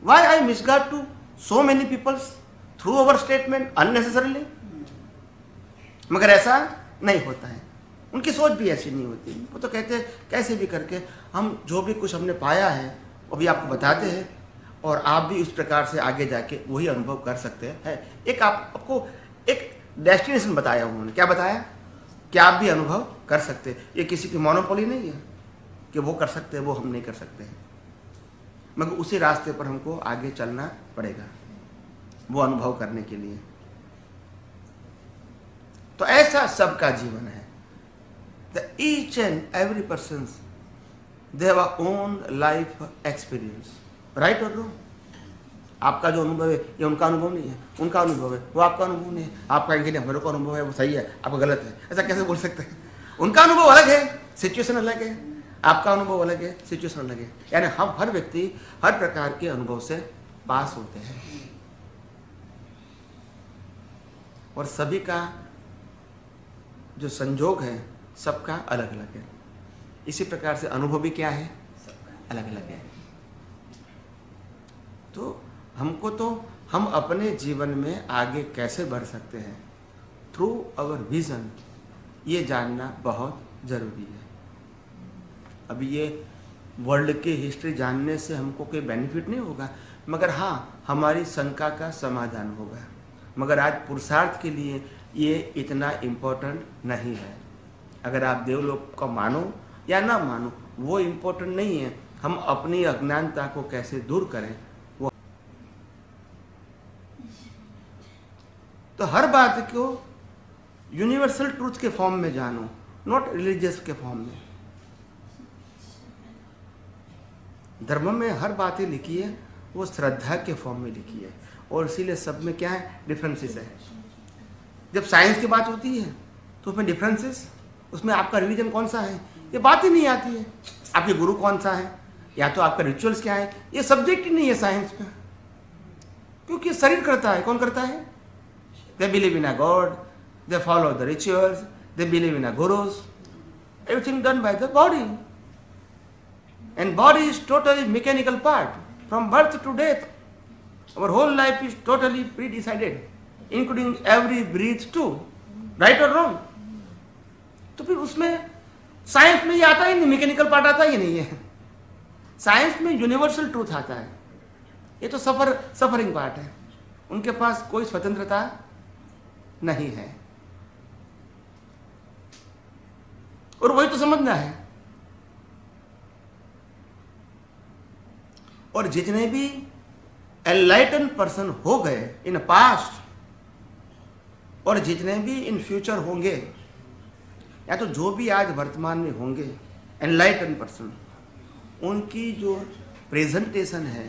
Why I misguide to so many people through our statement unnecessarily? मगर ऐसा नहीं होता है, उनकी सोच भी ऐसी नहीं होती। वो तो कहते हैं कैसे भी करके हम जो भी कुछ हमने पाया है वो भी आपको बताते हैं, और आप भी उस प्रकार से आगे जाके वही अनुभव कर सकते हैं। एक आपको एक डेस्टिनेशन बताया उन्होंने, क्या बताया कि आप भी अनुभव कर सकते हैं। ये किसी की मोनोपोली नहीं है कि वो कर सकते हैं वो हम नहीं कर सकते हैं, मगर उसी रास्ते पर हमको आगे चलना पड़ेगा वो अनुभव करने के लिए। तो ऐसा सबका जीवन है। The each and every person they have a own life experience, right और रॉन्ग। आपका जो अनुभव है ये उनका अनुभव नहीं है, उनका अनुभव है वो आपका अनुभव नहीं है। आप कहेंगे नहीं मेरे को अनुभव है वो सही है, आपका गलत है, ऐसा कैसे बोल सकते हैं? उनका अनुभव अलग है, सिचुएशन अलग है, आपका अनुभव अलग है, सिचुएशन अलग है। यानी हम हर व्यक्ति हर प्रकार के अनुभव से पास होते हैं, और सभी का जो संजोग है सबका अलग अलग है। इसी प्रकार से अनुभव भी क्या है, अलग अलग है। तो हमको तो हम अपने जीवन में आगे कैसे बढ़ सकते हैं थ्रू आवर विजन, ये जानना बहुत ज़रूरी है। अभी ये वर्ल्ड की हिस्ट्री जानने से हमको कोई बेनिफिट नहीं होगा, मगर हाँ हमारी शंका का समाधान होगा। मगर आज पुरुषार्थ के लिए ये इतना इम्पोर्टेंट नहीं है। अगर आप देवलोक को मानो या ना मानो वो इम्पोर्टेंट नहीं है, हम अपनी अज्ञानता को कैसे दूर करें वो। तो हर बात को यूनिवर्सल ट्रूथ के फॉर्म में जानो, नॉट रिलीजियस के फॉर्म में। धर्म में हर बातें लिखी है वो श्रद्धा के फॉर्म में लिखी है, और इसीलिए सब में क्या है, डिफरेंसेस है। जब साइंस की बात होती है तो उसमें डिफरेंसेस, उसमें आपका रिलीजन कौन सा है ये बात ही नहीं आती है, आपके गुरु कौन सा है या तो आपका रिचुअल्स क्या है, ये सब्जेक्ट ही नहीं है साइंस में। क्योंकि शरीर करता है, कौन करता है? They believe in a god, they follow the rituals, they believe in a gurus, everything done by the body, and body is totally mechanical part from birth to death. Our whole life is totally pre-decided, including every breath too, right or wrong? तो फिर उसमें science में ये आता ही नहीं, mechanical part आता ही नहीं है। साइंस में यूनिवर्सल ट्रूथ आता है, ये तो सफरिंग पार्ट है। उनके पास कोई स्वतंत्रता नहीं है, और वही तो समझना है। और जितने भी एनलाइटन पर्सन हो गए इन पास्ट, और जितने भी इन फ्यूचर होंगे, या तो जो भी आज वर्तमान में होंगे एनलाइटन पर्सन, उनकी जो प्रेजेंटेशन है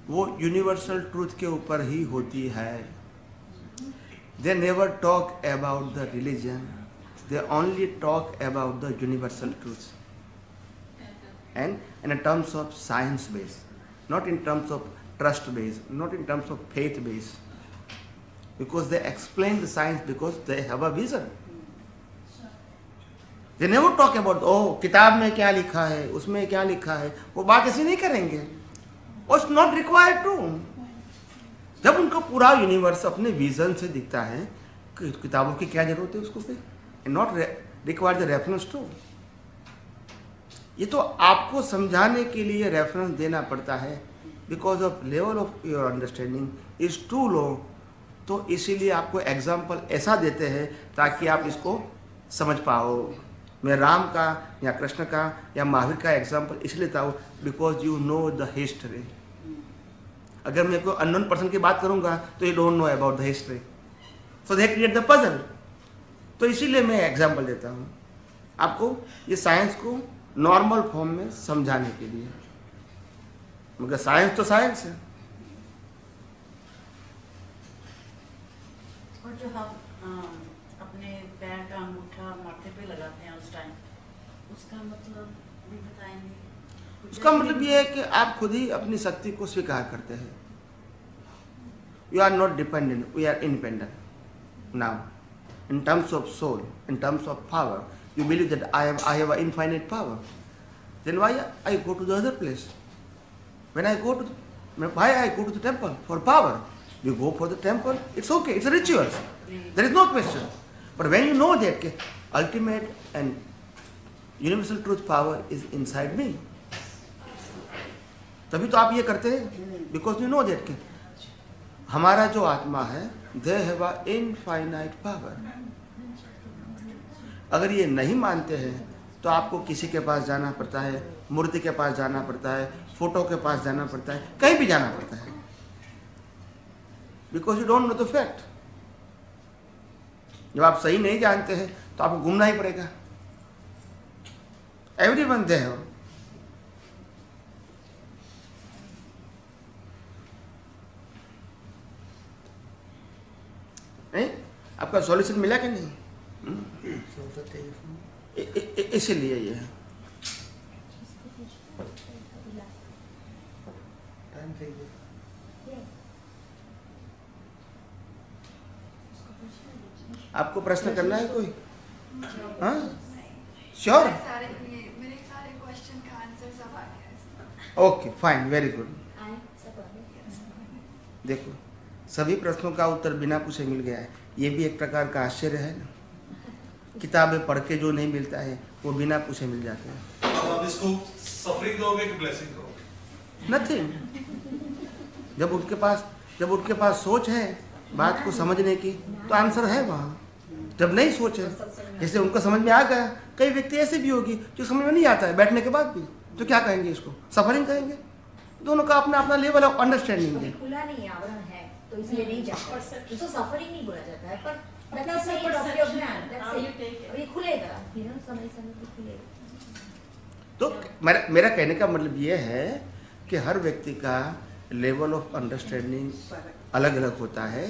वो यूनिवर्सल ट्रूथ के ऊपर ही होती है। They never talk about the religion, they only talk about the universal truth, and in terms of science base, not in terms of trust base, not in terms of faith base, because they explain the science because they have a vision. They never talk about किताब में क्या लिखा है, उसमें क्या लिखा है, वो बात ऐसी नहीं करेंगे, और it's not required to। जब उनको पूरा यूनिवर्स अपने विजन से दिखता है कि किताबों की क्या जरूरत है उसको पे, not require the reference to. ये तो आपको समझाने के लिए रेफरेंस देना पड़ता है, because of level of your understanding is too low. तो इसीलिए आपको एग्जाम्पल ऐसा देते हैं ताकि आप इसको समझ पाओ। मैं राम का या कृष्ण का या महावीर का एग्जाम्पल इसलिए देता हूँ because you know the history. अगर मैं कोई अननोन पर्सन की बात करूँगा तो you don't know about the history, so they create the puzzle. तो इसीलिए मैं एग्जाम्पल देता हूँ आपको ये साइंस को नॉर्मल फॉर्म में समझाने के लिए, मगर साइंस तो साइंस है। और जो हम अपने पैर का अंगूठा माथे पे लगाते हैं उस टाइम, उसका मतलब भी बताएंगे? उसका मतलब ये है कि आप खुद ही अपनी शक्ति को स्वीकार करते हैं। You are not dependent, we are independent now in terms of soul, in terms of power. You believe that I have an infinite power. Then why I go to the other place? When I go to Why I go to the temple? For power. You go for the temple, it's okay, it's a ritual. There is no question. But when you know that ultimate and universal truth power is inside me, तभी तो आप ये करते हैं, because you know that हमारा जो आत्मा है, they have a infinite power. अगर ये नहीं मानते हैं तो आपको किसी के पास जाना पड़ता है, मूर्ति के पास जाना पड़ता है, फोटो के पास जाना पड़ता है, कहीं भी जाना पड़ता है, because you don't know the fact. जब आप सही नहीं जानते हैं तो आपको घूमना ही पड़ेगा. एवरीवन दे हो. आपका सॉल्यूशन मिला कि नहीं? इसीलिए ये है. आपको प्रश्न करना है कोई? हाँ, श्योर. मेरे सारे क्वेश्चन का आंसर सब आ गया. Okay, fine, very good. देखो, सभी प्रश्नों का उत्तर बिना पूछे मिल गया है. ये भी एक प्रकार का आश्चर्य है ना. किताबें पढ़ के जो नहीं मिलता है वो बिना पूछे मिल जाते हैं. आप इसको सफरिंग दोगे कि ब्लेसिंग दोगे? नथिंग. जब उनके पास सोच है बात को समझने की तो आंसर है वहाँ. जब नहीं सोच है, जैसे उनको समझ में आ गया, कई व्यक्ति ऐसे भी होगी जो समझ में नहीं आता है बैठने के बाद भी, तो क्या कहेंगे इसको? सफरिंग कहेंगे. दोनों का अपना अपना लेवल ऑफ अंडरस्टैंडिंग है. खुला नहीं आवरण है तो इसलिए नहीं जाता. इसको सफरिंग नहीं बोला जाता है, पर ये खुलेगा, समय पे खुलेगा. तो मेरा कहने का मतलब ये है कि हर व्यक्ति का लेवल ऑफ अंडरस्टैंडिंग अलग अलग होता है,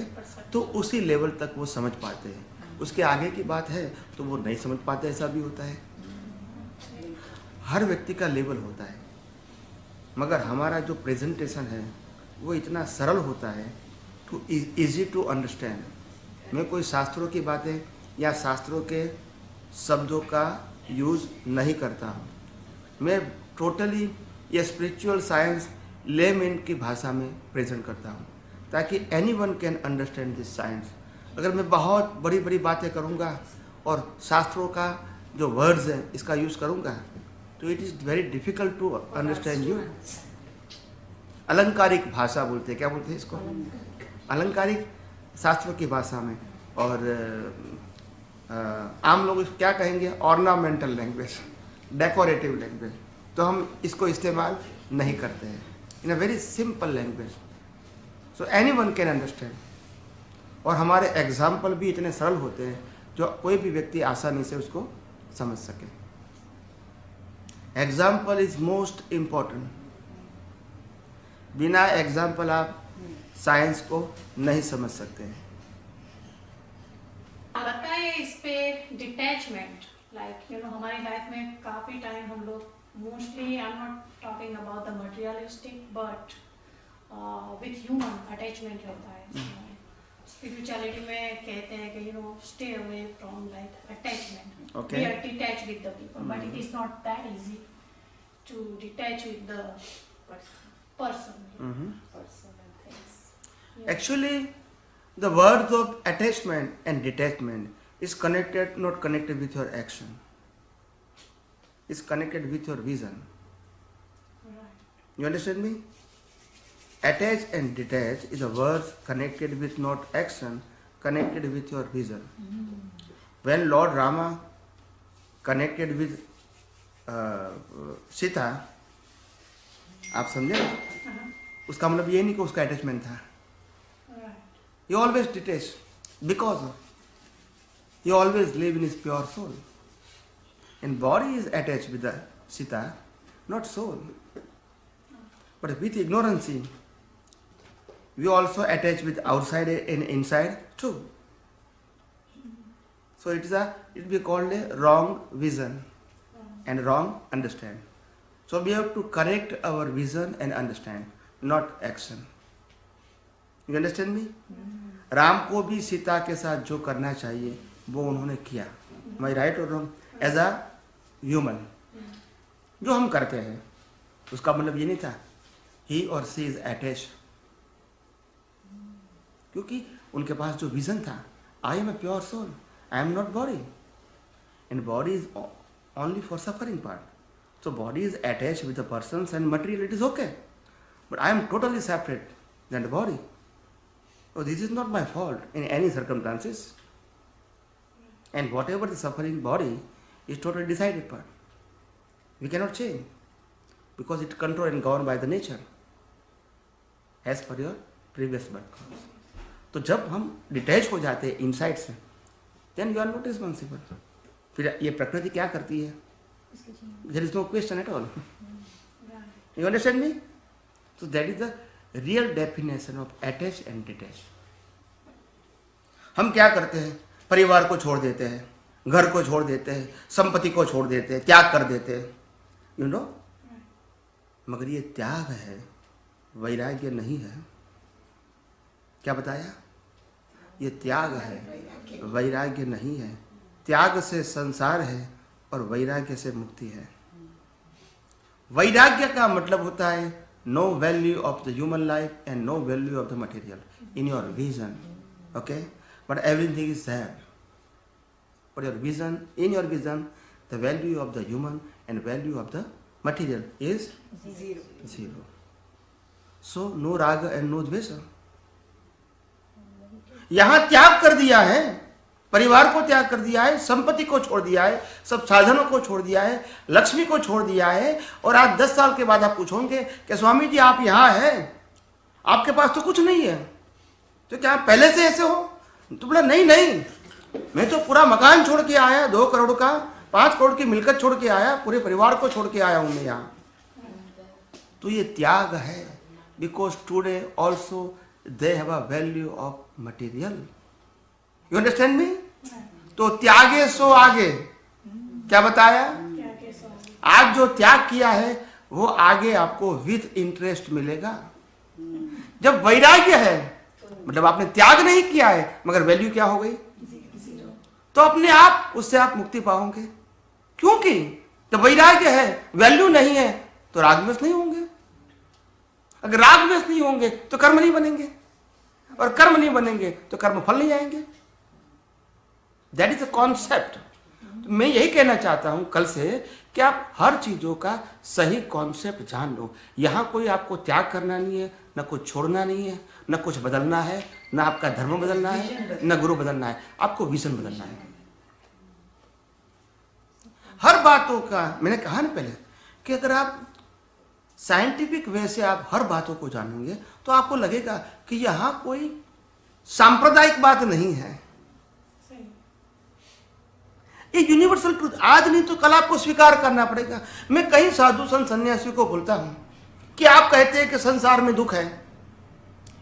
तो उसी लेवल तक वो समझ पाते हैं. उसके आगे की बात है तो वो नहीं समझ पाते, ऐसा भी होता है. हर व्यक्ति का लेवल होता है, मगर हमारा जो प्रेजेंटेशन है वो इतना सरल होता है, टू इजी टू अंडरस्टैंड. मैं कोई शास्त्रों की बातें या शास्त्रों के शब्दों का यूज़ नहीं करता हूँ. मैं टोटली ये स्पिरिचुअल साइंस लेमैन की भाषा में प्रेजेंट करता हूँ, ताकि anyone can understand this science. अगर मैं बहुत बड़ी बड़ी बातें करूँगा और शास्त्रों का जो वर्ड्स हैं इसका यूज़ करूँगा तो it is very difficult to understand you. अलंकारिक भाषा बोलते हैं, क्या बोलते हैं इसको? अलंकारिक, शास्त्रों की भाषा में. और आम लोग इसको क्या कहेंगे? Ornamental language, decorative language. तो हम इसको इस्तेमाल नहीं करते हैं. In a very simple language so anyone can understand. और हमारे एग्जाम्पल भी इतने सरल होते हैं जो कोई भी व्यक्ति आसानी से उसको समझ सके. Example is most important. बिना एग्जाम्पल आप साइंस को नहीं समझ सकते हैं. लगता है इस पे डिटैचमेंट, लाइक हमारी लाइफ में काफी टाइम हम लोग mostly, I am not talking about the materialistic, but with human attachment रहता है. स्पिरिचुअलिटी में कहते हैं कि stay away from like attachment. Okay. We are detached with the people, but it is not that easy to detach with the person. Yeah. Actually, the words of attachment and detachment is connected, not connected with your action. It's connected with your vision. Right. You understand me? Attach and detach is a word connected with not action, connected with your vision. When Lord Rama connected with Sita, आप समझे? उसका मतलब ये नहीं कि उसका attachment था. Right. He always detached because he always live in his pure soul. And body is attached with the Sita, not soul. But with ignorance, we also attach with outside and inside too. So it will be called a wrong vision and wrong understand. So we have to correct our vision and understand, not action. You understand me? Ram को भी सीता के साथ जो करना चाहिए वो उन्होंने किया. Am I right or wrong? As a human, जो हम करते हैं उसका मतलब ये नहीं था ही और सी इज अटैच, क्योंकि उनके पास जो विजन था, I am a pure soul, I am not body, and body is only for suffering part. So body is attached with the persons and material, it is okay. But I am totally separate than the body. So this is not my fault in any circumstances. And whatever the suffering body is totally decided part. We cannot change because it controlled and governed by the nature as per your previous birth. तो जब हम detach हो जाते हैं inside से, then you are not responsible. फिर ये प्रकृति क्या करती है? There is no question at all. You understand me? So that is the real definition of attached and detached. हम क्या करते हैं? परिवार को छोड़ देते हैं, घर को छोड़ देते हैं, संपत्ति को छोड़ देते हैं, त्याग कर देते हैं, you know? मगर ये त्याग है, वैराग्य नहीं है. क्या बताया? ये त्याग है, वैराग्य नहीं है. त्याग से संसार है और वैराग्य से मुक्ति है. वैराग्य का मतलब होता है no value of the human life and no value of the material in your vision. Okay, but everything is there. But your vision, in your vision the value of the human and value of the material is zero. So no राग and no द्वेष. यहां त्याग कर दिया है, परिवार को त्याग कर दिया है, संपत्ति को छोड़ दिया है, सब साधनों को छोड़ दिया है, लक्ष्मी को छोड़ दिया है. और आज 10 साल के बाद आप पूछोगे कि स्वामी जी आप यहाँ हैं, आपके पास तो कुछ नहीं है, तो क्या आप पहले से ऐसे हो? तो बोला नहीं नहीं, मैं तो पूरा मकान छोड़ के आया, 2 करोड़ का, 5 करोड़ की मिलकत छोड़ के आया, पूरे परिवार को छोड़ के आया हूं मैं यहाँ. तो ये त्याग है. Because today also they have a value of material. You understand me? तो त्यागे सो आगे. क्या बताया? आज जो त्याग किया है वो आगे आपको विद इंटरेस्ट मिलेगा. जब वैराग्य है मतलब आपने त्याग नहीं किया है मगर वैल्यू क्या हो गई? तो अपने आप उससे आप मुक्ति पाओगे. क्योंकि जब वैराग्य है, वैल्यू नहीं है, तो रागद्वेष नहीं होंगे. अगर रागद्वेष नहीं होंगे तो कर्म नहीं बनेंगे, और कर्म नहीं बनेंगे तो कर्म फल नहीं आएंगे. That is a concept. मैं यही कहना चाहता हूं कल से कि आप हर चीजों का सही कॉन्सेप्ट जान लो. यहां कोई आपको त्याग करना नहीं है, न कुछ छोड़ना नहीं है, न कुछ बदलना है, न आपका धर्म बदलना है, न गुरु बदलना है. आपको विजन बदलना है. हर बातों का मैंने कहा ना पहले कि अगर आप साइंटिफिक वे से आप हर बातों को जानेंगे तो आपको लगेगा कि यहां कोई सांप्रदायिक बात नहीं है. ये यूनिवर्सल ट्रूथ आज नहीं तो कल आपको स्वीकार करना पड़ेगा. मैं कई साधु संत सन्यासियों को बोलता हूं कि आप कहते हैं कि संसार में दुख है,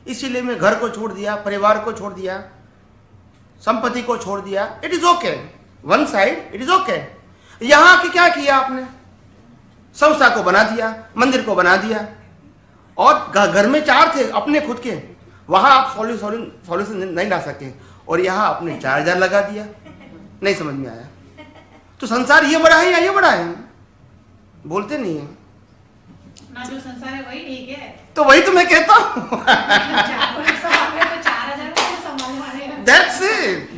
इसीलिए मैं घर को छोड़ दिया, परिवार को छोड़ दिया, संपत्ति को छोड़ दिया. It is okay, one side it is okay. यहां की क्या किया आपने? संस्था को बना दिया, मंदिर को बना दिया, और घर में 4 थे अपने खुद के, वहां आप सॉल्यूशन नहीं ला सके, और यहां आपने 4000 लगा दिया. नहीं समझ में आया. तो संसार ये बड़ा है या ये बड़ा है? बोलते नहीं है ना. जो संसार है वही ठीक है. तो वही तो मैं कहता हूँ. तो 4000 को संभालने वाले हैं. That's it.